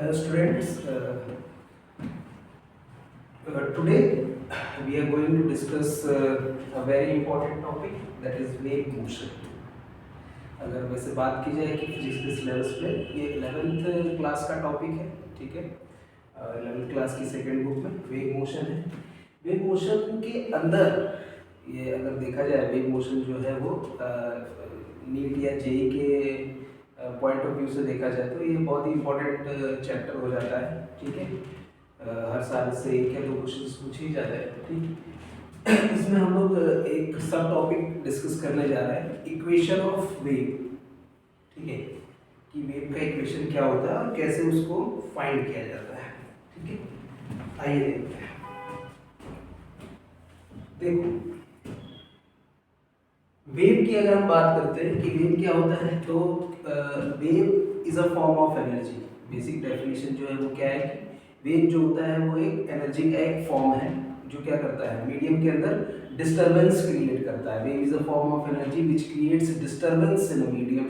Hello students, today we are going to discuss a very important topic, that is wave motion. अगर वैसे बात की जाए कि फिजिक्स के सिलेबस पे ये 11th क्लास का टॉपिक है, ठीक है। 11th क्लास की सेकेंड बुक में वेव मोशन है। वेव मोशन के अंदर ये अगर देखा जाए, वेव मोशन जो है वो नीट या जेई के पॉइंट ऑफ व्यू से देखा जाए तो ये बहुत ही इंपॉर्टेंट चैप्टर हो जाता है, ठीक है। हर साल से एक या दो क्वेश्चन पूछे ही जाता है, ठीक। इसमें हम लोग एक सब टॉपिक डिस्कस करने जा रहे हैं, इक्वेशन ऑफ वेव, ठीक है, कि वेव का इक्वेशन क्या होता है और कैसे उसको फाइंड किया जाता है, ठीक है। आइए देखते हैं। देखो, वेव की अगर हम बात करते हैं कि वेव क्या होता है, तो wave is a form of energy. Basic definition जो है वो क्या है कि वेव जो होता है वो एक एनर्जी का एक फॉर्म है जो क्या करता है, मीडियम के अंदर डिस्टरबेंस क्रिएट करता है। Wave is a form of energy which creates disturbance in a medium.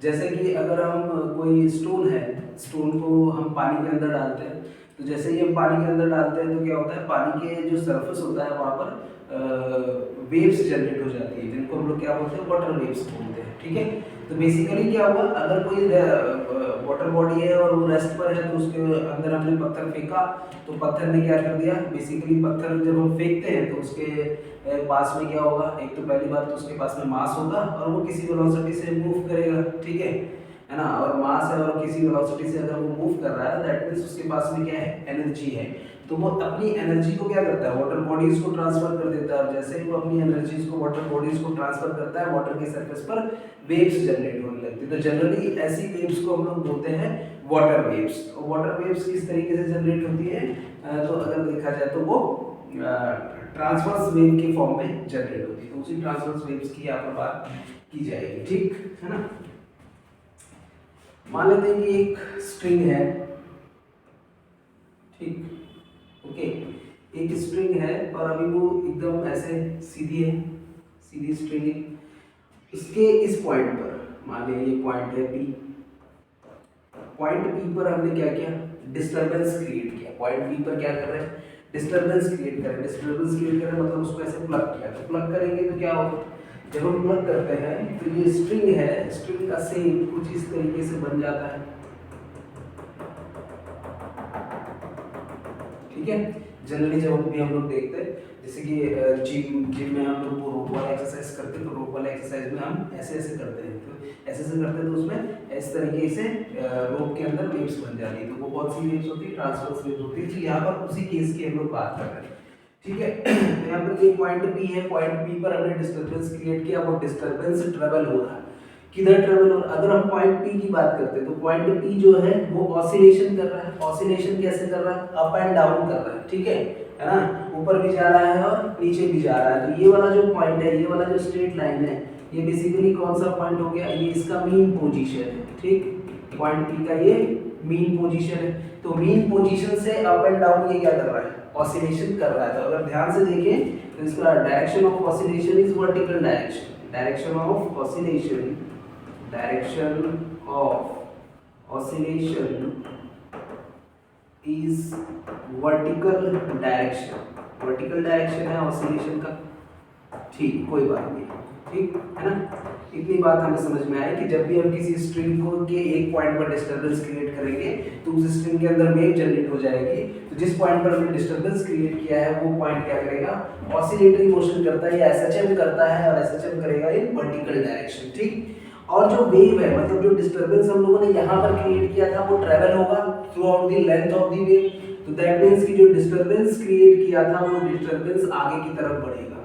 जैसे कि अगर हम कोई स्टोन है, स्टोन को हम पानी के अंदर डालते हैं, तो जैसे ही हम पानी के अंदर डालते हैं तो क्या होता है, पानी के जो सरफेस होता है वहाँ पर वेव्स जनरेट हो जाती है, जिनको हम लोग क्या बोलते हैं, वाटर वेव्स बोलते हैं, ठीक है। तो बेसिकली क्या हुआ, अगर कोई वाटर बॉडी है और वो रेस्ट पर है तो उसके अंदर हमने पत्थर फेंका, तो पत्थर ने क्या कर दिया, बेसिकली पत्थर जब हम फेंकते हैं तो उसके पास में क्या होगा, एक तो पहली बात तो उसके पास में मास होगा और वो किसी वेलोसिटी से मूव करेगा, ठीक है ना। और मास है और किसी वेलोसिटी से अगर वो मूव कर रहा है, दैट मींस उसके पास में क्या है, एनर्जी है। तो वो अपनी एनर्जी को क्या करता है, वाटर बॉडीज को ट्रांसफर कर देता है, और जैसे ही वो अपनी एनर्जीज को वाटर बॉडीज को ट्रांसफर करता है, वाटर के सरफेस पर वेव्स जनरेट होने लगती है। तो जनरली ऐसी वेव्स को हम लोग बोलते हैं वाटर वेव्स। और वाटर वेव्स किस तरीके से जनरेट होती है, तो अगर देखा जाए तो वो ट्रांसवर्स वेव के फॉर्म में जनरेट होती है। तो उसी ट्रांसवर्स वेव्स की यहाँ पर बात की जाएगी, ठीक है ना। मान लेते हैं कि एक स्ट्रिंग है, ठीक, ओके, एक स्ट्रिंग है और अभी वो एकदम ऐसे सीधी है, सीधी स्ट्रिंग है। इसके इस पॉइंट पर मान लीजिए ये पॉइंट है पी, पॉइंट पी पर हमने क्या किया, डिस्टरबेंस क्रिएट किया। पॉइंट पी पर क्या कर रहे हैं, डिस्टरबेंस क्रिएट कर रहे हैं। डिस्टरबेंस क्रिएट कर रहे हैं मतलब उसको ऐसे प्लग किया। तो प्लग करेंगे तो क्या होगा, जब हम प्लग करते हैं तो ये स्ट्रिंग है, स्ट्रिंग का शेप कुछ इस तरीके से बन जाता है, ठीक है। जनरली जब भी हम लोग देखते हैं, जैसे कि जिम में हम लोग वो रोप वाला एक्सरसाइज करते हैं, तो रोप वाला एक्सरसाइज में हम ऐसे ऐसे करते हैं, तो ऐसे ऐसे करते हैं तो उसमें इस तरीके से रोप के अंदर वेव्स बन जाती है। तो वो बहुत सी वेव्स होती है, ट्रांसवर्स वेव्स होती है। तो यहाँ पर उसी केस की हम लोग बात कर रहे हैं, ठीक है। तो यहाँ पर ये पॉइंट पी है, पॉइंट पी पर हमने डिस्टर्बेंस क्रिएट किया, वो डिस्टर्बेंस ट्रेवल हो रहा है, किधर ट्रेवल हो रहा है। अगर हम पॉइंट पी की बात करते हैं तो पॉइंट पी जो है वो ऑसिलेशन कर रहा है। ऑसिलेशन कैसे कर रहा है, अप एंड डाउन कर रहा है, ठीक है ना, ऊपर भी जा रहा है और नीचे भी जा रहा है। तो ये वाला जो पॉइंट है, ये वाला जो स्ट्रेट लाइन है, ये बेसिकली कौन सा पॉइंट हो गया, ये इसका मीन पोजीशन है, ठीक। पॉइंट पी का ये मीन पोजीशन है। तो मीन पोजीशन से अप एंड डाउन ये क्या कर रहा है, ऑसिलेशन कर रहा है। तो अगर ध्यान से देखें तो इसका direction of oscillation is vertical direction. Direction of oscillation, direction of oscillation is vertical direction। vertical direction है oscillation का, ठीक, कोई बात नहीं, ठीक है ना। इतनी बात हमें समझ में आई कि जब भी हम किसी स्ट्रिंग को के एक पॉइंट पर डिस्टरबेंस क्रिएट करेंगे तो उस स्ट्रिंग के अंदर वेव जनरेट हो जाएगी। तो जिस पॉइंट पर हमने डिस्टरबेंस क्रिएट किया है वो पॉइंट क्या करेगा, ऑसिलेटरी मोशन करता है या एसएचएम करता है, और एसएचएम करेगा इन वर्टिकल डायरेक्शन, ठीक। और जो वेव है, मतलब जो डिस्टरबेंस हम लोगों ने यहाँ पर क्रिएट किया था, वो ट्रेवल होगा through out the length of the wave. तो दैट मींस कि जो डिस्टरबेंस क्रिएट किया था वो डिस्टरबेंस आगे की तरफ बढ़ेगा,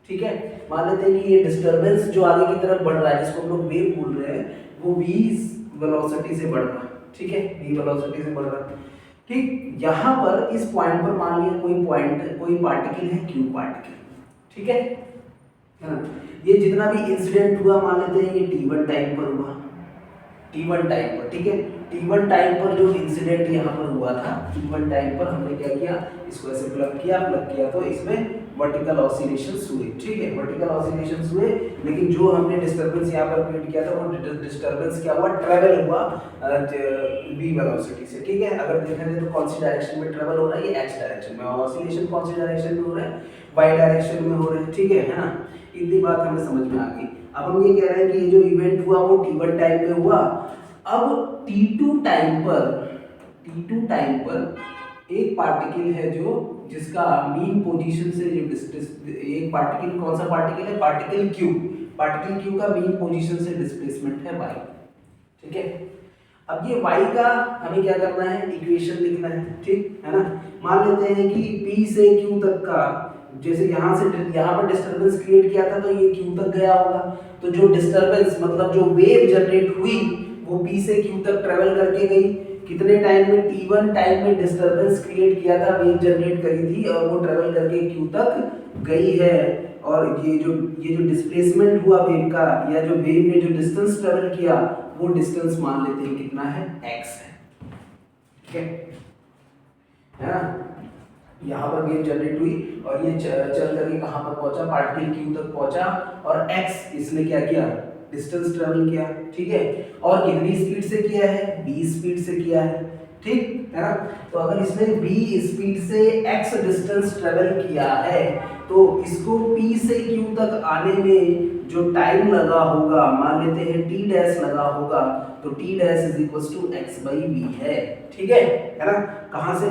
ठीक है। मान लेते हैं कि ये डिस्टरबेंस जो आगे की तरफ बढ़ रहा है, जिसको हम लोग वेव बोल रहे हैं, वो v वेलोसिटी से बढ़ रहा है, ठीक है, v वेलोसिटी से बढ़ रहा है, ठीक। यहाँ पर इस पॉइंट पर मान लिया कोई पॉइंट, कोई पार्टिकल है, q पार्टिकल, ठीक है। ये जितना भी इंसिडेंट हुआ मान लेते हैं ये t1 टाइम पर हुआ, t1 टाइम पर, ठीक है। t1 टाइम पर जो इंसिडेंट यहाँ पर हुआ था, t1 टाइम पर हमने क्या किया, इसको ऐसे प्लग किया तो इसमें वर्टिकल ऑसिलेशंस हुए, ठीक है, वर्टिकल ऑसिलेशंस हुए, लेकिन जो हमने डिस्टरबेंस यहाँ पर क्रिएट किया था वो डिस्टरबेंस क्या हुआ, ट्रेवल हुआ v वेलोसिटी से, ठीक है। अगर देखा जाए तो कौन सी डायरेक्शन में ट्रेवल हो रहा है, ये x डायरेक्शन में, और ऑसिलेशन कौन सी डायरेक्शन में हो रहा है, y डायरेक्शन में हो रहा है, ठीक है ना। इतनी बात हमें समझ में आ गई। अब हम ये कह रहे हैं कि ये जो इवेंट हुआ वो t1 टाइम में हुआ। अब t2 टाइम पर एक पार्टिकल है जो जिसका मीन पोजीशन से जो एक पार्टिकल, कौन सा पार्टिकल है, पार्टिकल q का मीन पोजीशन से डिस्प्लेसमेंट है y, ठीक है। अब ये y का हमें क्या करना है, इक्वेशन लिखना है, ठीक है ना। मान लेते हैं कि p से q तक का, जैसे यहाँ पर डिस्टरबेंस क्रिएट किया था तो ये q तक गया होगा, तो जो डिस्टरबेंस मतलब जो वेव जनरेट हुई वो p से q तक ट्रेवल करके गई, कितने टाइम में, t1 टाइम में डिस्टरबेंस क्रिएट किया था, वेव जनरेट करी थी और वो ट्रेवल करके q तक गई है। और ये जो डिस्प्लेसमेंट हुआ वेव का, या जो वेव ने जो डिस्टेंस ट्रेवल किया वो डिस्टेंस मान लेते हैं कितना है, x है, ठीक है ना। यहाँ पर वेव जनरेट हुई और ये चल करके कहाँ पर पहुंचा, पार्टिकल q तक पहुंचा, और x इसने क्या किया, डिस्टेंस ट्रेवल किया, ठीक है। और कितनी स्पीड से किया है, v स्पीड से किया है, ठीक है ना। तो अगर इसने v स्पीड से x डिस्टेंस ट्रेवल किया है तो इसको p से q तक आने में जो टाइम लगा होगा, मान लेते हैं t डैश लगा होगा, तो t dash is equal to x by v है, ठीक है ना। कहाँ से,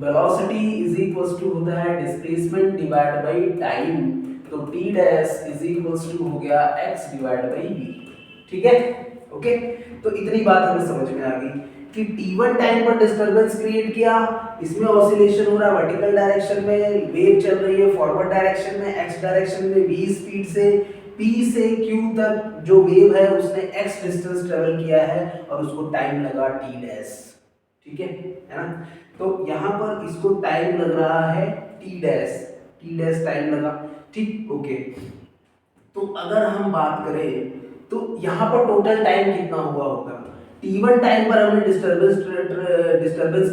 वेलोसिटी इज इक्वल टू होता है डिस्प्लेसमेंट डिवाइड बाई टाइम, तो t dash is equal to हो गया x डिवाइड बाई v, ठीक है, ओके। तो इतनी बात हमें समझ में आ गई कि t1 टाइम पर डिस्टरबेंस क्रिएट किया, इसमें ऑसिलेशन हो रहा है वर्टिकल डायरेक्शन में, वेव चल रही है फॉरवर्ड डायरेक्शन में, x डायरेक्शन में v स्पीड से, p से q तक जो वेव है उसने x डिस्टेंस ट्रेवल किया है और उसको टाइम लगा t डैश, ठीक है ना। तो यहाँ पर इसको टाइम लग रहा है t डैश टाइम लगा, ठीक, ओके। तो अगर हम बात करें तो यहाँ पर टोटल टाइम कितना हुआ होगा, t1 टाइम पर हमने डिस्टरबेंस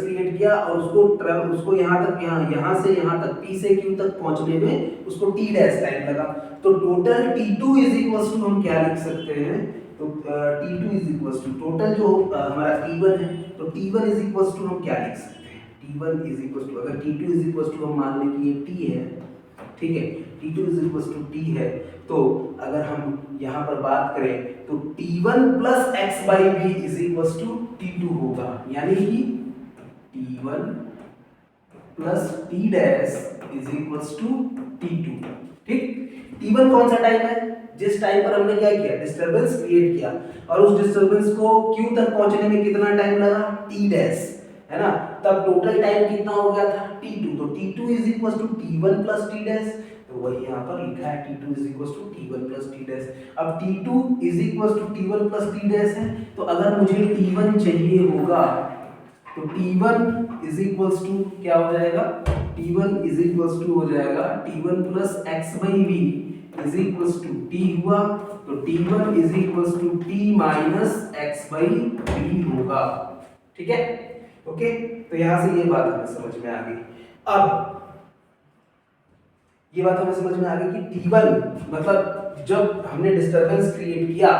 क्रिएट किया और उसको यहाँ से यहाँ तक p से q तक पहुंचने में उसको t डैश टाइम लगा, तो total t2 is equal to हम क्या लिख सकते हैं, तो t2 is equal to total जो हमारा t1 है, तो t1 इज इक्वल टू हम क्या लिख सकते हैं, t1 इज इक्वल टू, अगर t2 इज इक्वल टू हम मान लें कि ये t है, ठीक है, t2 is equal to t है, तो अगर हम यहाँ पर बात करें तो t1 plus x by v is equal to t2 होगा, यानी कि t1 plus t dash is equal to t2, ठीक। t1 कौन सा टाइम है, जिस टाइम पर हमने क्या किया, डिस्टरबेंस क्रिएट किया, और उस डिस्टरबेंस को q तक पहुंचने में कितना टाइम लगा, t डैश, है ना। तब टोटल टाइम कितना हो गया था, t2, तो t2 is equal to t1 plus t dash, तो वही यहाँ पर लिखा है t2 is equal to t1 plus t dash. अब t2 is equal to t1 plus t dash है, तो अगर मुझे t1 चाहिए होगा तो t1 इज इक्वल टू क्या हो जाएगा, t1 इज इक्वल टू हो जाएगा t1 plus x by v is equal to t हुआ, तो t1 is equal to t minus x by v होगा, ठीक है, ओके। तो यहां से ये बात हमें समझ में आ गई। अब ये बात हमें समझ में आ गई कि t1 मतलब जब हमने डिस्टरबेंस क्रिएट किया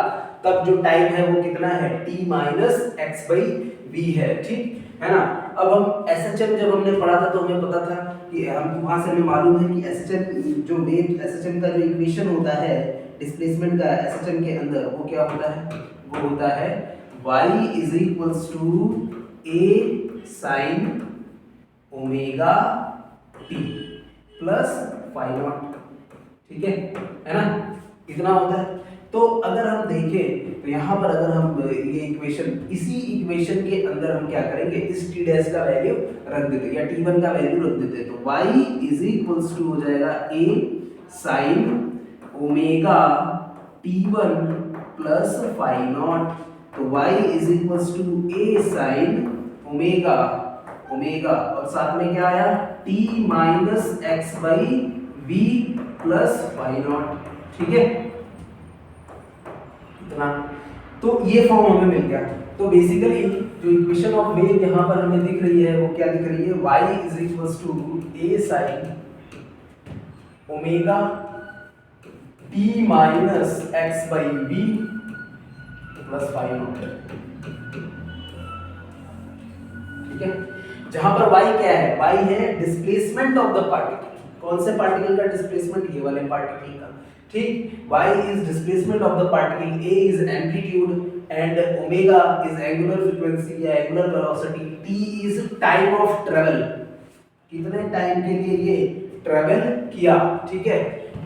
तब जो टाइम है वो कितना है, t minus x by v है, ठीक है ना। अब हम SHM जब हमने पढ़ा था तो हमें पता था कि हम वहां से हमें मालूम है कि SHM जो वेव SHM का जो इक्वेशन होता है डिस्प्लेसमेंट का SHM के अंदर, वो क्या होता है, वो होता है y is equals to a sin omega t plus phi naught, ठीक है ना, इतना होता है। तो अगर हम देखें तो यहाँ पर अगर हम ये इक्वेशन, इसी इक्वेशन के अंदर हम क्या करेंगे, इस t डैश का वैल्यू रख देते या t1 का वैल्यू रख देते, तो y इज इक्वल्स टू हो जाएगा a sin omega t1 plus phi naught, तो y is equals to a sin omega और साथ में क्या आया t minus x by v plus phi naught, ठीक है, इतना। तो ये फॉर्म हमें मिल गया। तो बेसिकली जो इक्वेशन ऑफ वेव यहाँ पर हमें दिख रही है वो क्या दिख रही है, y is equals to a sin omega t minus x by v plus five naught, ठीक है। जहां पर y क्या है, y है डिस्प्लेसमेंट ऑफ द पार्टिकल। कौन से पार्टिकल का डिस्प्लेसमेंट, ये वाले पार्टिकल का, ठीक। y is displacement of the particle, a is amplitude and omega is angular frequency या angular velocity, t is time of travel, कितने टाइम के लिए ये ट्रेवल किया, ठीक है।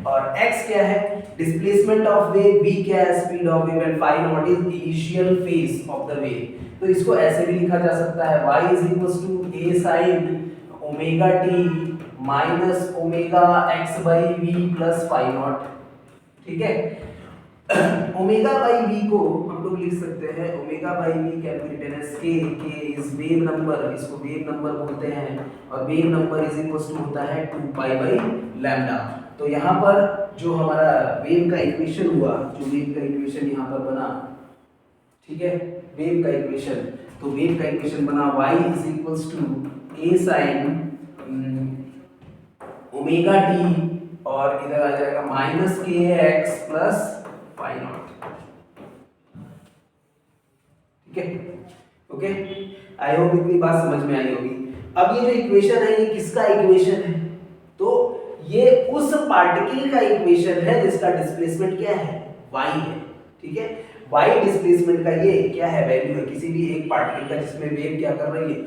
और x क्या है, डिस्प्लेसमेंट ऑफ वेव, v क्या है, speed of wave and phi naught is initial phase of the wave. तो इसको ऐसे भी लिखा जा सकता है y is equals to a sin omega t minus omega x by v plus phi naught, ठीक है। ओमेगा बाई v को हम लोग लिख सकते हैं, omega by v can be written as k is wave number, इसको वेव नंबर बोलते हैं, और wave number is equals to होता है 2 पाई बाई लैम्डा। तो यहाँ पर जो हमारा वेव का इक्वेशन हुआ, जो वेव का इक्वेशन यहाँ पर बना, ठीक है, वेव का इक्वेशन, तो वेव का इक्वेशन बना y is equals to a sin omega t और इधर आ जाएगा माइनस के एक्स प्लस फाई नॉट, ठीक है, ओके। आई होप इतनी बात समझ में आई होगी। अब ये जो इक्वेशन है, ये किसका इक्वेशन है, तो ये उस पार्टिकल का इक्वेशन है जिसका डिस्प्लेसमेंट क्या है, y है, ठीक है। y डिस्प्लेसमेंट का ये क्या है, वैल्यू है किसी भी एक पार्टिकल का जिसमें वेव क्या कर रही है,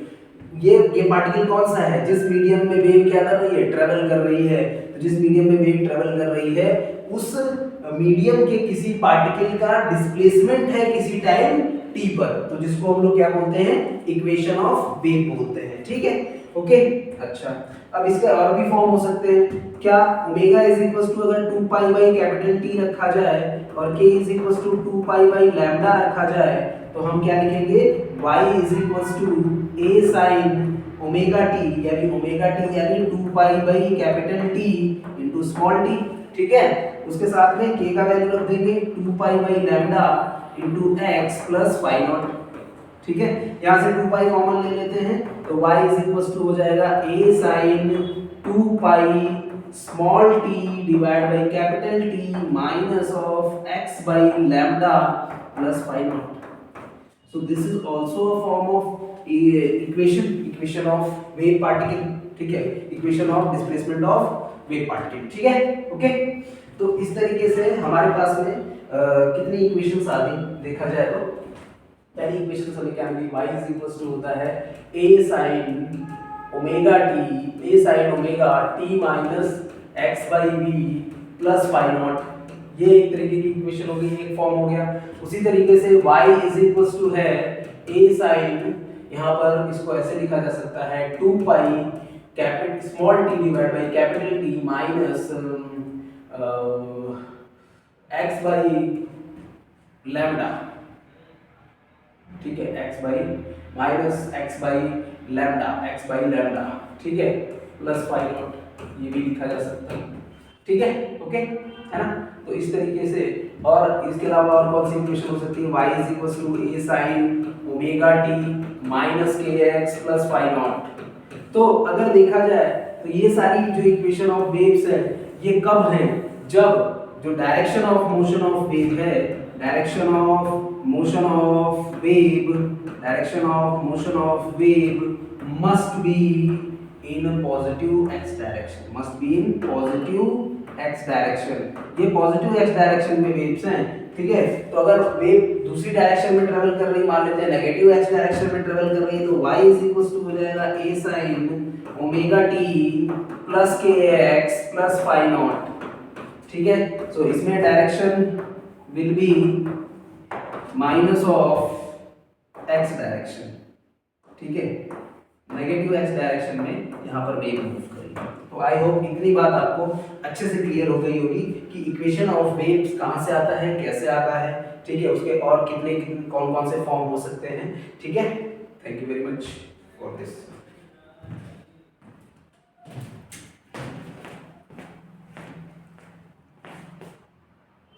ये पार्टिकल कौन सा है, जिस मीडियम में वेव क्या कर रही है, ट्रेवल कर रही है। तो जिस मीडियम में वेव ट्रेवल कर रही है, उस मीडियम के किसी पार्टिकल का डिस्प्लेसमेंट है किसी टाइम t पर, तो जिसको हम लोग क्या बोलते हैं, इक्वेशन ऑफ वेव बोलते हैं, ठीक है, ओके। अच्छा, अब इसके और भी फॉर्म हो सकते हैं, क्या, ओमेगा इज इक्वल्स टू अगर 2 पाई बाई कैपिटल T रखा जाए और k is equals to 2 pi by lambda रखा जाए, तो हम क्या लिखेंगे, y is equals to a sin omega t, यानी ओमेगा t यानी 2 pi by capital T into small t, ठीक है। उसके साथ में k का वैल्यू रख देंगे 2 pi by lambda into x plus phi naught, ठीक है। यहां से 2 पाई कॉमन ले लेते हैं, तो y इज इक्वल्स टू हो जाएगा a sin 2 pi small t divide by capital T minus of x by lambda plus phi naught. So this is also a form of equation of wave particle, ठीक है, equation of displacement of wave particle, ठीक है, okay. तो इस तरीके से हमारे पास में कितनी इक्वेशंस आ गई, देखा जाए तो पहली इक्वेशन हमें क्या मिली, y इज इक्वल्स टू होता है a sin omega t minus x by v plus phi naught, ये एक तरीके की इक्वेशन हो गई, एक फॉर्म हो गया। उसी तरीके से y इज इक्वल्स टू है a sin, यहाँ पर इसको ऐसे लिखा जा सकता है 2 pi capital small t divide by capital T minus x by lambda, ठीक है, x by minus x by lambda, ठीक है, प्लस फाई नॉट, ये भी लिखा जा सकता है, ठीक है, ओके, है ना। तो इस तरीके से, और इसके अलावा और कौन सी इक्वेशन हो सकती है, y is equals to a sin omega t minus kx plus phi naught. तो अगर देखा जाए तो ये सारी जो इक्वेशन ऑफ वेव्स है, ये कब है, जब जो direction of motion of wave है, direction of motion of wave must be in positive x direction, must be in positive x direction. ये पॉजिटिव x डायरेक्शन में वेव्स हैं, ठीक है। तो अगर वेव दूसरी डायरेक्शन में ट्रेवल कर रही, मान लेते हैं नेगेटिव x डायरेक्शन में ट्रेवल कर रही है, तो y इज इक्वल्स टू हो जाएगा a sin omega t plus kx plus phi naught, ठीक है। सो इसमें direction will be minus of x direction, ठीक है, नेगेटिव x डायरेक्शन में यहाँ पर वेव मूव करेगी। तो आई होप इतनी बात आपको अच्छे से क्लियर हो गई होगी कि इक्वेशन ऑफ वेव्स कहाँ से आता है, कैसे आता है, ठीक है, उसके और कितने कौन कौन से फॉर्म हो सकते हैं, ठीक है। Thank you very much for this.